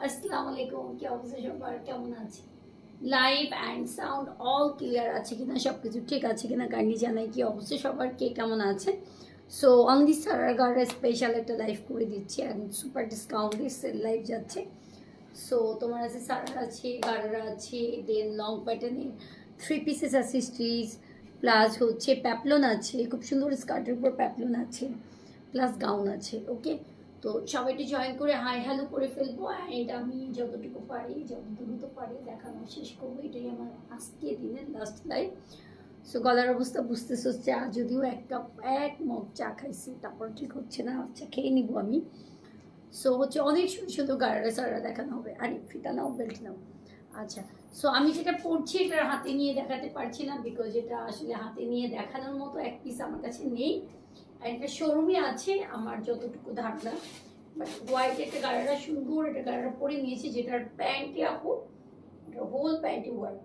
আসসালামু আলাইকুম, কি অবস্থা সবার, কেমন আছে? Live and sound all clear আছে কিনা, সব কিছু ঠিক আছে কিনা কাইন্ডলি জানাই। কি অবস্থা সবার, কে কেমন আছে? সো অনলি সারার গার্ডের স্পেশাল একটা লাইভ করে দিচ্ছি অ্যান্ড সুপার ডিসকাউন্টে সেল লাইভ যাচ্ছে। সো তোমার আছে সারার আছে, গার্ডার আছে, দেন লং প্যাটার্নের 3 পিসেস আছে, স্ট্রিজ প্লাস হচ্ছে প্যাপলন আছে, খুব সুন্দর স্কার্টের উপর প্যাপলন আছে, প্লাস গাউন আছে। ওকে, তো সবাইটি জয়েন করে হাই হ্যালো করে ফেলবো অ্যান্ড আমি যতটুকু পারি, যত দ্রুত পারি দেখানো শেষ করবো। এটাই আমার আজকে দিনের লাস্ট লাইভ। সো গলার অবস্থা বুঝতেছ, চা যদিও এক মগ চা খাইছি, তারপর ঠিক হচ্ছে না, চা খেয়ে নিবো আমি। সো হচ্ছে অনেক সুন্দর সুন্দর গাড়ারা সারা দেখানো হবে। আরে ফিতা নাও, বেল্ট নাও। আচ্ছা, সো আমি যেটা পড়ছি এটা হাতে নিয়ে দেখাতে পারছি না, বিকজ এটা আসলে হাতে নিয়ে দেখানোর মতো এক পিস আমার কাছে নেই। একটা শোরুমে আছে আমার যতটুকু ধারণা, বাট হোয়াইট একটা গাড়ারা সুন্দর একটা গাড়ারা পরে নিয়েছি, যেটার প্যান্টে আপু হোল প্যান্টে ওয়ার্ক,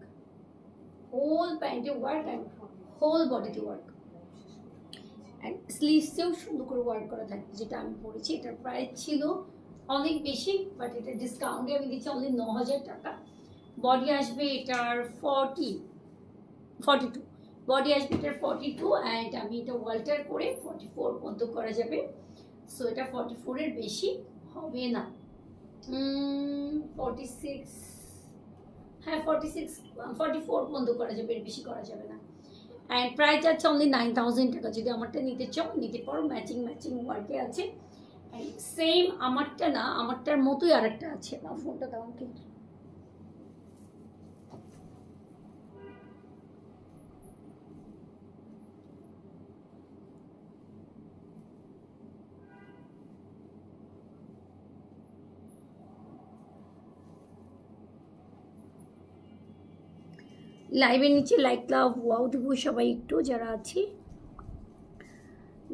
হোল প্যান্টে ওয়ার্ক অ্যান্ড হোল বডিতে ওয়ার্ক অ্যান্ড স্লিভসেও সুন্দর করে ওয়ার্ক করা থাকে, যেটা আমি পরেছি। এটার প্রাইস ছিল অনেক বেশি, বাট এটা ডিসকাউন্টে আমি দিচ্ছি অনলি 9,000 টাকা। বডি আসবে এটার 42, বডি আসবে এটার 42 অ্যান্ড আমি এটা ওয়াল্টার করে 44 পর্যন্ত করা যাবে। সো এটা 44-এর বেশি হবে না। 46, হ্যাঁ 46, 44 পর্যন্ত করা যাবে, এর বেশি করা যাবে না। অ্যান্ড প্রাইস আছে অনলি 9,000 টাকা। যদি আমারটা নিতে চাও নিতে পারো, ম্যাচিং ম্যাচিং ওয়ার্কে আছে। সেম আমারটা না, আমারটার মতোই আরেকটা আছে। না ফোনটা দাও আমাকে। লাইভের নিচে লাইক লাভ ওয়াও দেবো সবাই একটু, যারা আছি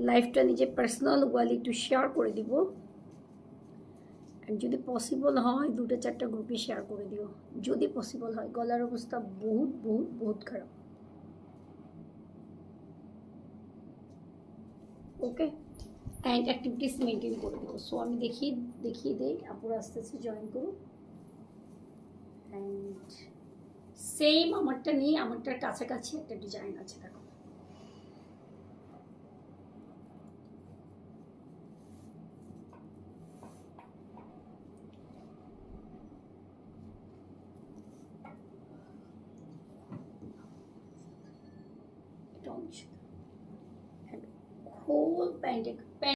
লাইভটা নিজে পার্সোনাল ওয়াল একটু শেয়ার করে দিব। যদি পসিবল হয় 2-4টা গ্রুপে শেয়ার করে দিও, যদি পসিবল হয়। গলার অবস্থা বহুত বহুত বহুত খারাপ। ওকে, অ্যান্ড অ্যাক্টিভিটিস মেনটেন করে দেবো। সো আমি দেখিয়ে দেই, আপুরা আস্তে আস্তে জয়েন করুন। অ্যান্ড সেম আমারটা নিয়ে আমারটার কাছাকাছি একটা ডিজাইন আছে, দেখো। এটা অনেক সুন্দর, হোল প্যান্ট